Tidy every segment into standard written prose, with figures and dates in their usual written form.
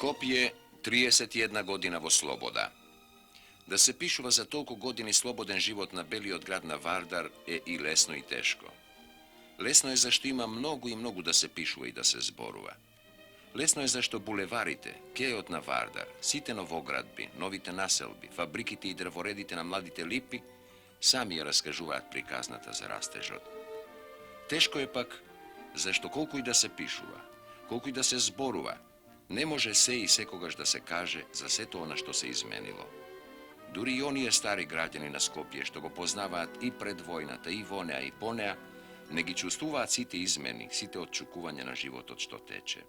Skopje, 31 godina vo sloboda. Da se pišuva za toliko godini sloboden život na beli od grad na Vardar je i lesno i teško. Lesno je zašto ima mnogu i mnogu da se pišuva i da se zboruva. Lesno je zašto bulevarite, kejot na Vardar, site novogradbi, novite naselbi, fabrikite i drvoredite na mladite lipi, sami je raskažuvat prikaznata za rastežod. Teško je pak zašto koliko i da se pišuva, koliko i da se zboruva, ne može se i sekogaš da se kaže za sve to ona što se izmenilo. Duri i on je stari građani na Skopje, što go poznavat i predvojnata, i vonea, i ponea, negi čustuvat site izmeni, site odčukuvanja na život od što teče.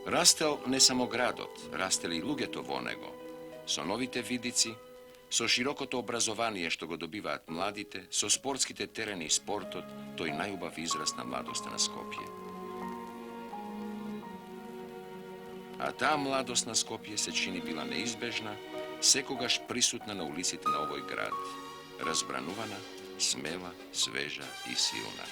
Rastel ne samo gradot, rasteli i lugeto vonego, so novite vidici, so široko to obrazovanije što go dobivat mladite, so sportskite tereni i sportot, to i najubav izrast na mladost na Skopje. A ta mladost na Skopje se čini bila neizbežna, sekogaš prisutna na ulicite na ovoj grad, razbranuvana, smela, sveža i silna.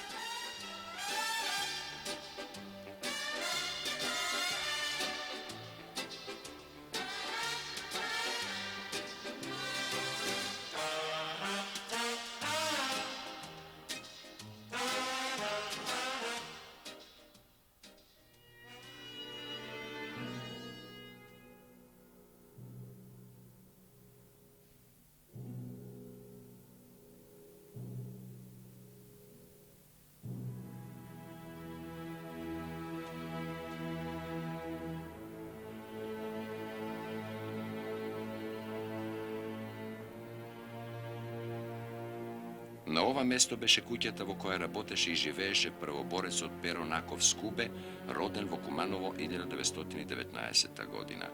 Na ova mesto beše kućata vo koja работеше и живееше prvoborec od Pero Nakov z Kube, roden vo Kumanovo 1919. godina.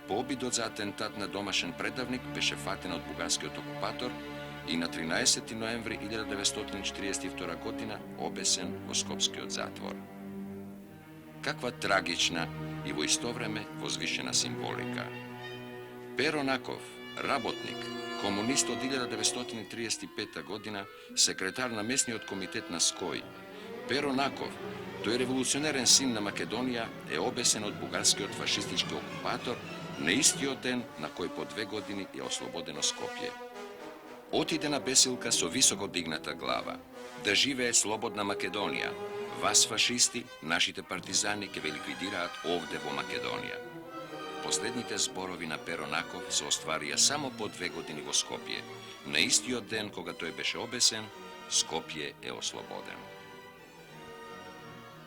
Po obidot za atentat na domašen predavnik beše faten od bugarski okupator i na 13. novembri 1942. godina obesen vo Skopski od zatvor. Kakva tragična i vo isto vreme vozvišena simbolika. Pero Nakov, rabotnik, komunist od 1935. godina, sekretar namestni od komitet na Skoj. Pero Nakov, to je revolucioneren sin na Makedonija, je obesen od bugarski od fašistički okupator, na isti den na koji po 2 godini je oslobodeno Skopje. Otidena besilka so visoko dignata glava. Da žive slobodna Makedonija. Vas fašisti, našite partizani, ke ve likvidirat ovde vo Makedonija. Poslednjite zborovi na Pero Nakov se ostvarija samo po 2 godini vo Skopje. Na isti od den koga to je beše obesen, Skopje je oslobodeno.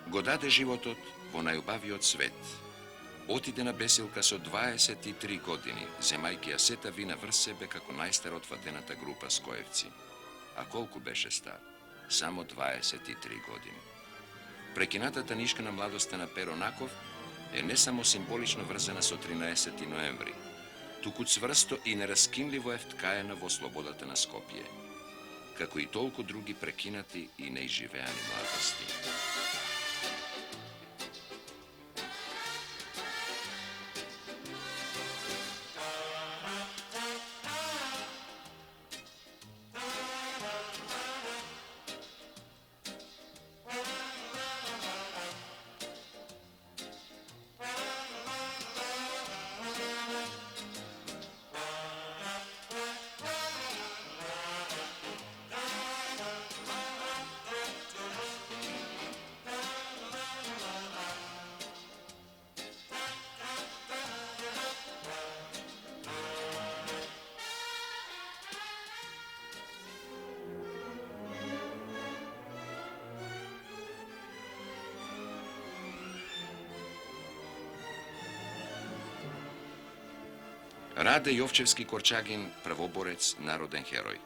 Godade životot vo najubavio svet. Otidena besilka so 23 godini, zemajkija seta vina vrš sebe kako najstar otvatenata grupa Skojevci. A koliko beše star? Samo 23 godine. Prekinatata niškana mladosta na Pero Nakov je ne samo simbolično vrzana so 13. novembri, tuku cvrsto i nerazkinljivo je vtkajena vo slobodata na Skopje, kako i toliko drugi prekinati i neiživejani mladosti. Rade Jovčevski Korčagin, pravoborec, naroden heroj.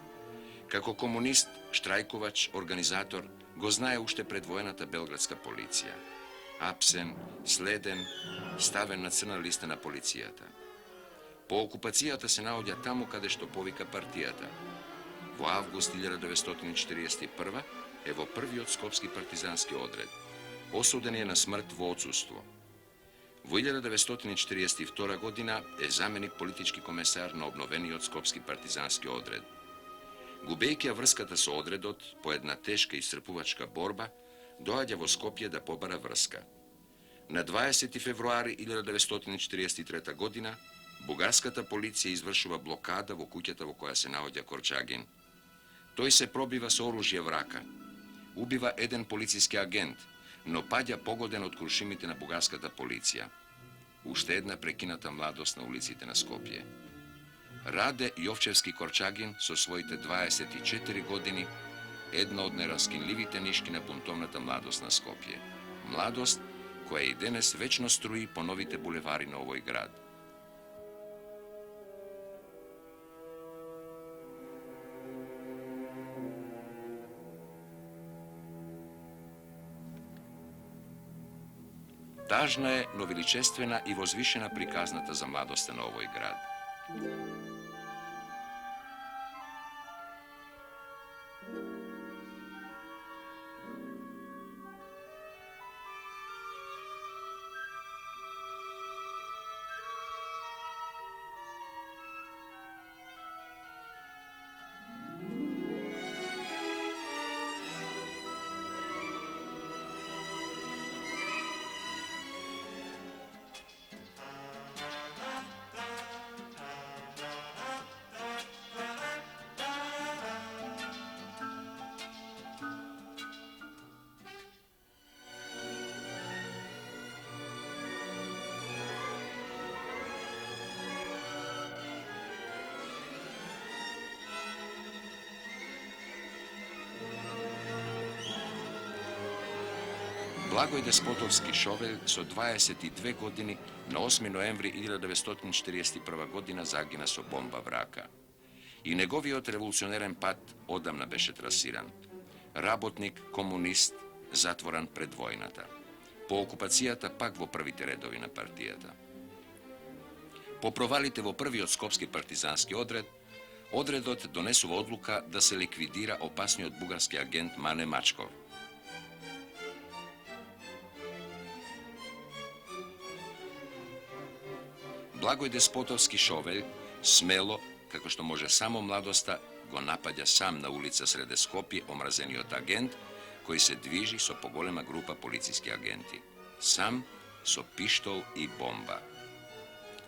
Kako komunist, štrajkovač, organizator, go znaje ušte predvojenata belgradska policija. апсен, следен, ставен на црна листа на полицијата. По окупацијата се наоѓа таму каде што повика партијата. Во август 1941 е во првиот скопски партизански одред. Осуден е на смрт во отсуство. Во 1942 година е заменик политички комесар на обновениот скопски партизански одред. Губејќи врската со одредот по една тешка и исцрпувачка борба, доаѓа во Скопје да побара врска. На 20 февруари 1943 година бугарската полиција извршува блокада во куќата во која се наоѓа Корчагин. Тој се пробива со оружје в рака. Убива еден полициски агент, но паѓа погоден од крушимите на бугарската полиција. Уште една прекината младост на улиците на Скопје. Раде Јовчевски Корчагин со своите 24 години, една од нераскинливите нишки на бунтовната младост на Скопје. Младост која и денес вечно струи по новите булевари на овој град. Тажна е, но величествена и возвишена приказната за младоста на овој град. Благој Деспотовски Шовел со 22 години на 8 ноември 1941 година загина со бомба в рака. И неговиот револуционерен пат одамна беше трасиран. Работник, комунист, затворен пред војната. По окупацијата пак во првите редови на партијата. По провалите во првиот скопски партизански одред, одредот донесува одлука да се ликвидира опасниот бугарски агент Мане Мачков. Благој Деспотовски Шовел смело, како што може само младоста, го напаѓа сам на улица среде Скопје омразениот агент, кој се движи со поголема група полициски агенти. Сам со пиштол и бомба.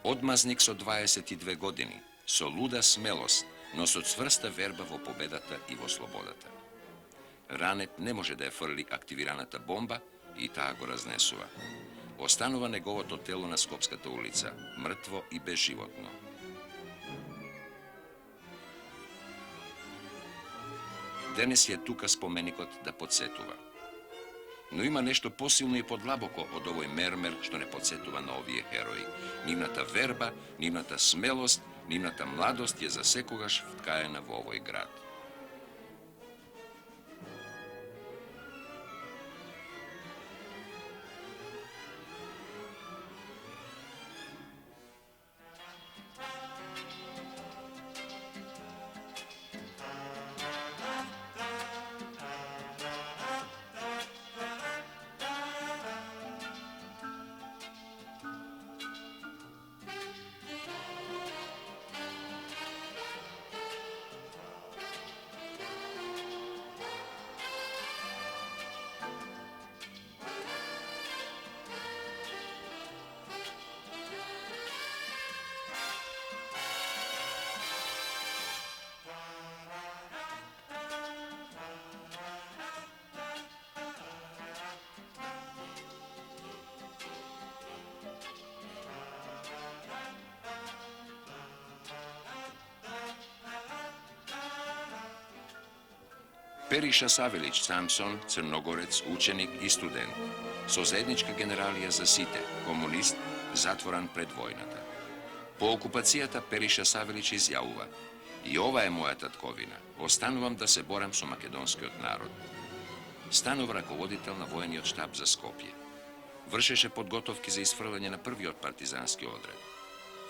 Одмазник со 22 години, со луда смелост, но со цврста верба во победата и во слободата. Ранет не може да ја фрли активираната бомба и таа го разнесува. Останува неговото тело на Скопската улица, мртво и безживотно. Денес е тука споменикот да подсетува. Но има нешто посилно и подлабоко од овој мермер што не подсетува на овие херои. Нивната верба, нивната смелост, нивната младост е засекогаш вткаена во овој град. Периша Савелич Самсон, црногорец, ученик и студент, со заедничка генералија за сите, комунист, затворен пред војната. По окупацијата Периша Савелич изјавува: "И ова е моја татковина. Останувам да се борам со македонскиот народ." Станува раководител на војниот штаб за Скопје. vršeše podgotovki za isfrljanje na prvi od partizanski odred.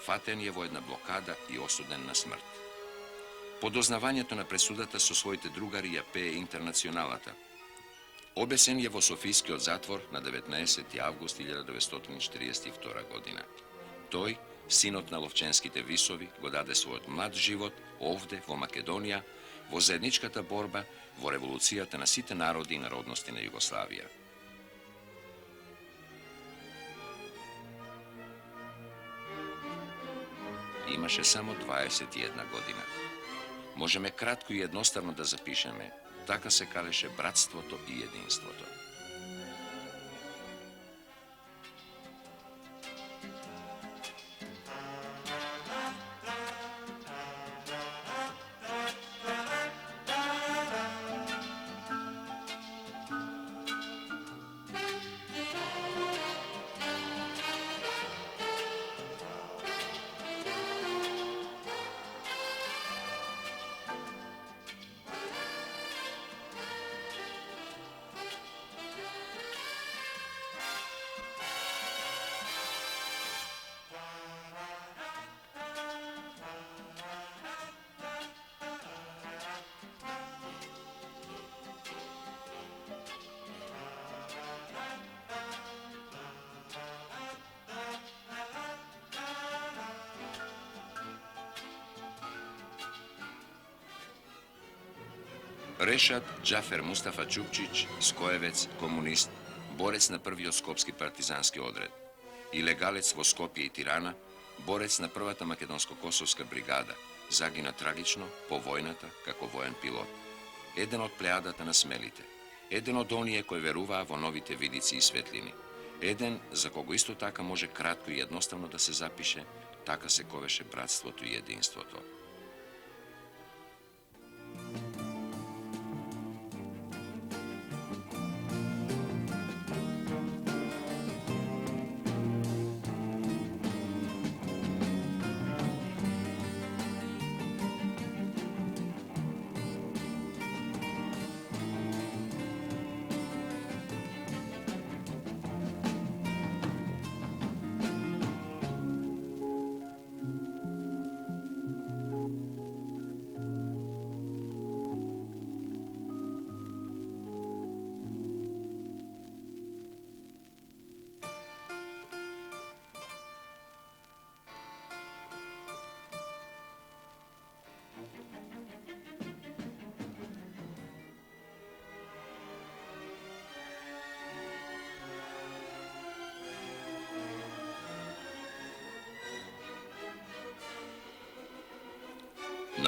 Faten je jedna blokada i osuden na smrt. Po doznavanje na presudata so svojite drugarija P. internacionalata. Obesen je vo Sofijski od zatvor na 19. avgust 1942. godina. Toj, sinot na Lovčenskite visovi, go dade svoj mlad život ovde, vo Makedonija, vo zajedničkata borba, vo revolucijata na site narodi i narodnosti na Jugoslavija. Imaše samo 21 godina. Možeme kratko i jednostavno da zapišeme, taka se kaleše bratstvo to i jedinstvo to. Rešad Džafer Mustafa Čukčić, skojevec, komunist, borec na prvi skopski partizanski odred. Ilegalec vo Skopje i Tirana, borec na prvata makedonsko-kosovska brigada, zagina tragično, povojnata, kako vojan pilot. Eden od plejadata na Smelite. Eden od onije koje veruva vo novite vidici i svetlini. Eden za kogo isto taka može kratko i jednostavno da se zapiše, taka se koveše bratstvo to i jedinstvo to.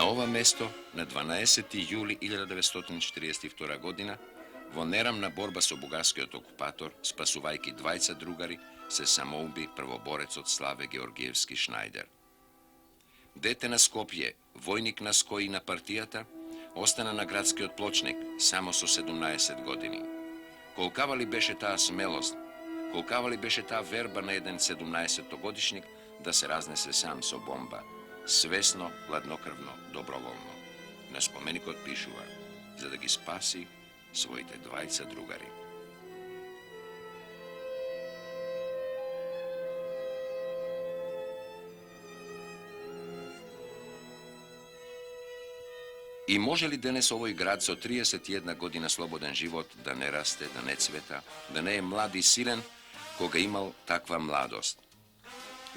Na ova mesto, na 12. juli 1942. godina, vo neramna borba so bugarskiot okupator, spasuvajki dvajca drugari, se samoubi prvoborec od slave Georgijevski Šnajder. Dete na Skopje, vojnik na skoji na partijata, ostana na gradski odpločnik, samo so 17 godini. Kolkava li beše ta smelost, kolkava li beše ta verba na jedan 17-godišnjik da se raznese sam so bomba, svesno, hladnokrvno, dobrovoljno. Na spomenik od Pišuva, za da gi spasi svojite dvajca drugari. I može li danas ovoj grad so 31 godina slobodan život da ne raste, da ne cveta, da ne je mlad i silen, koga imal takva mladost?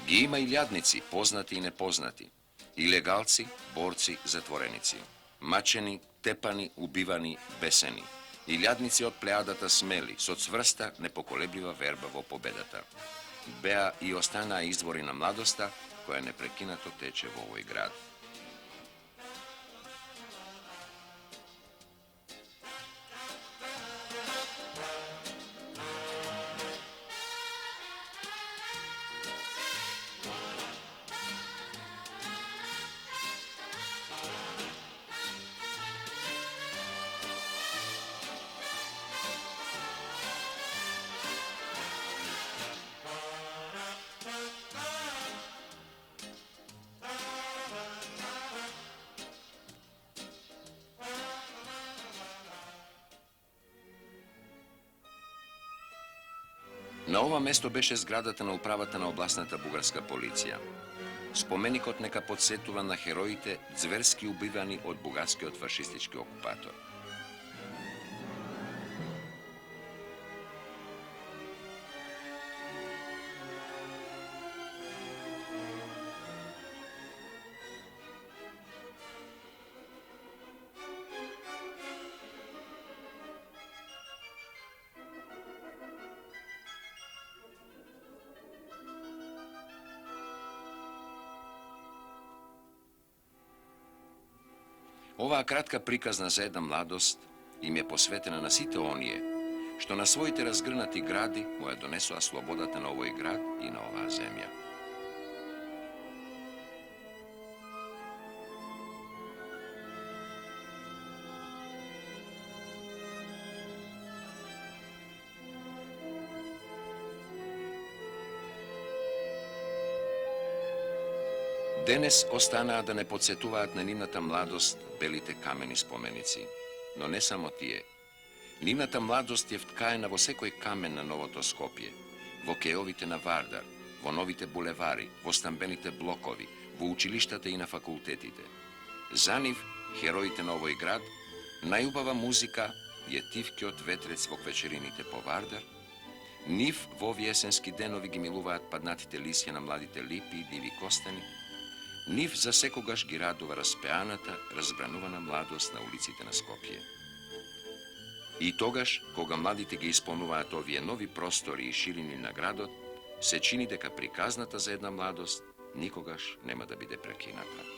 Gi ima i ljadnici, poznati i nepoznati, ilegalci, borci, zatvorenici, mačeni, tepani, ubivani, beseni, i ljadnici od plejadata smeli, so cvrsta, nepokolebljiva verba vo pobedata. Bea i ostana izvorina mladosta, koja neprekinato teče v ovoj grad. На ова место беше зградата на управата на областната бугарска полиција. Споменикот нека подсетува на хероите зверски убивани од бугарскиот фашистички окупатор. Оваа кратка приказна за една младост им е посветена на сите оние што на своите разгрнати гради му ја донесоа слободата на овој град и на оваа земја. Денес останаа да не подсетуваат на нивната младост белите камени споменици. Но не само тие. Нивната младост е вткаена во секој камен на новото Скопје, во кеовите на Вардар, во новите булевари, во стамбените блокови, во училиштата и на факултетите. За нив, хероите на овој град, најубава музика е тивкиот ветрец во вечерините по Вардар. Нив во овие есенски денови ги милуваат паднатите лисја на младите липи и диви костени. Нив за секогаш ги радува распеаната, разбранувана младост на улиците на Скопје. И тогаш, кога младите ги исполнуваат овие нови простори и ширини на градот, се чини дека приказната за една младост никогаш нема да биде прекината.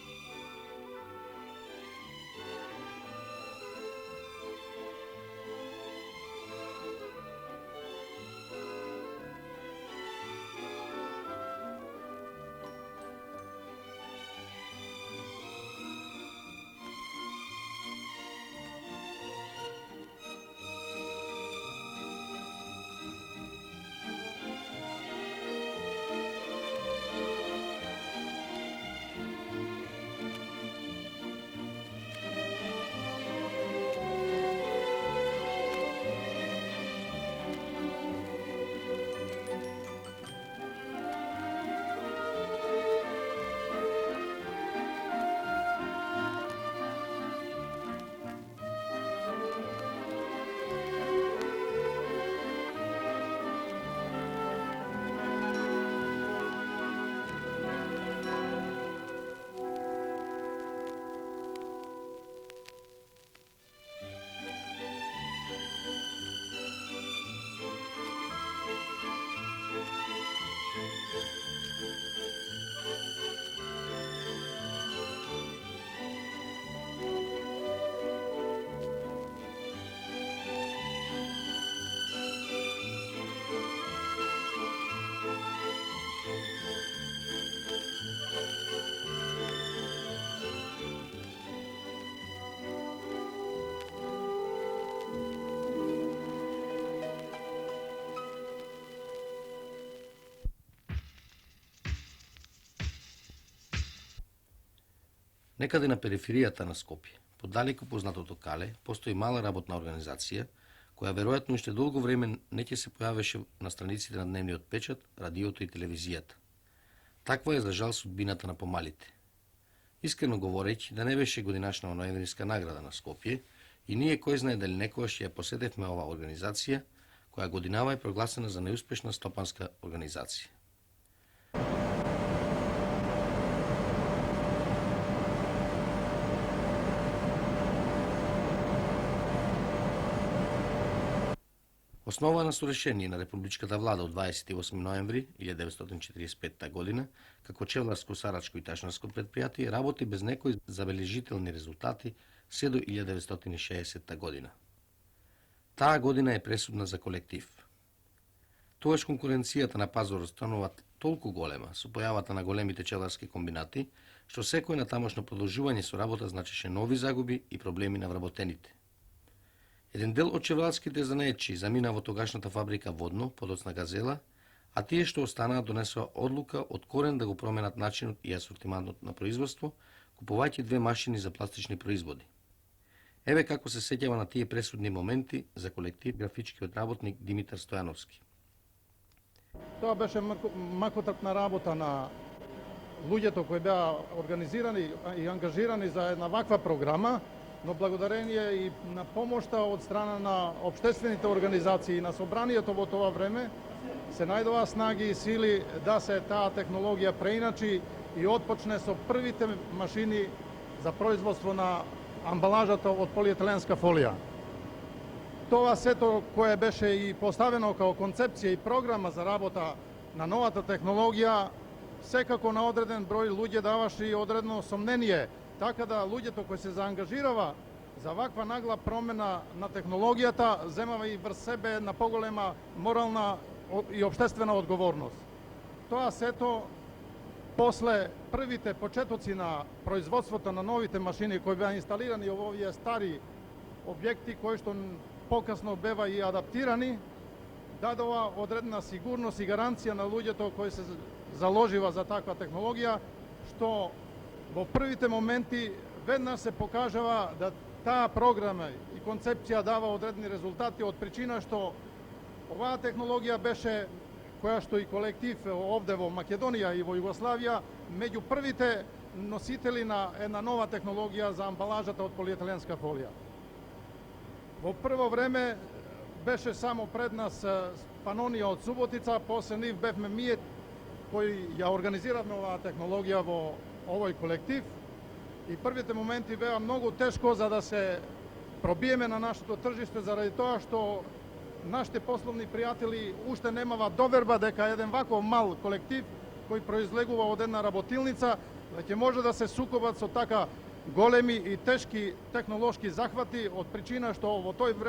Некаде на периферијата на Скопје, подалеку познатото Кале, постои мала работна организација, која веројатно уште долго време не ќе се појавеше на страниците на дневниот печат, радиото и телевизијата. Таква е за жал судбината на помалите. Искрено говорејќи, да не беше годинашна ноемвриска награда на Скопје, и ние кој знае дали некојаш ја посетевме оваа организација, која годинава е прогласена за неуспешна стопанска организација. Основана со решение на републичката влада од 28 ноември 1945 година, како чевларско, сарачко и ташнарско предпријатие, работи без некои забележителни резултати се до 1960 година. Таа година е пресудна за колектив. Тогаш конкуренцијата на пазарот станува толку голема со појавата на големите челарски комбинати, што секој на тамошно продолжување со работа значеше нови загуби и проблеми на вработените. Еден дел од чевларските занаетчи замина во тогашната фабрика Водно, подоцна Газела, а тие што останаа донесоа одлука од корен да го променат начинот и асортимантот на производство, купувајќи две машини за пластични производи. Еве како се сеќава на тие пресудни моменти за колектив графичкиот работник Димитар Стојановски. Тоа беше макотрпна работа на луѓето кои беа организирани и ангажирани за една ваква програма, но благодарение и на помошта од страна на општествените организации и на собранието во тоа време, се најдоа снаги и сили да се таа технологија преиначи и отпочне со првите машини за производство на амбалажата од полиетиленска фолија. Тоа сето кое беше и поставено као концепција и програма за работа на новата технологија, секако на одреден број луѓе даваше и одредно сомнение, така да луѓето кои се заангажирава за ваква нагла промена на технологијата земава и врз себе на поголема морална и општествена одговорност. Тоа сето после првите почетоци на производството на новите машини кои беа инсталирани во овие стари објекти кои што покасно беа и адаптирани, дадова одредна сигурност и гаранција на луѓето кои се заложива за таква технологија, што во првите моменти веднаш се покажава да таа програма и концепција дава одредни резултати од причина што оваа технологија беше, која што и колектив овде во Македонија и во Југославија, меѓу првите носители на една нова технологија за амбалажата од полиетиленска фолија. Во прво време беше само пред нас Панонија од Суботица, после нив бевме ние кои ја организиравме оваа технологија во овој колектив и првите моменти беа многу тешко за да се пробиеме на нашето тржиште заради тоа што нашите пословни пријатели уште немава доверба дека еден ваков мал колектив кој произлегува од една работилница да ќе може да се сукобат со така големи и тешки технолошки захвати од причина што во тој време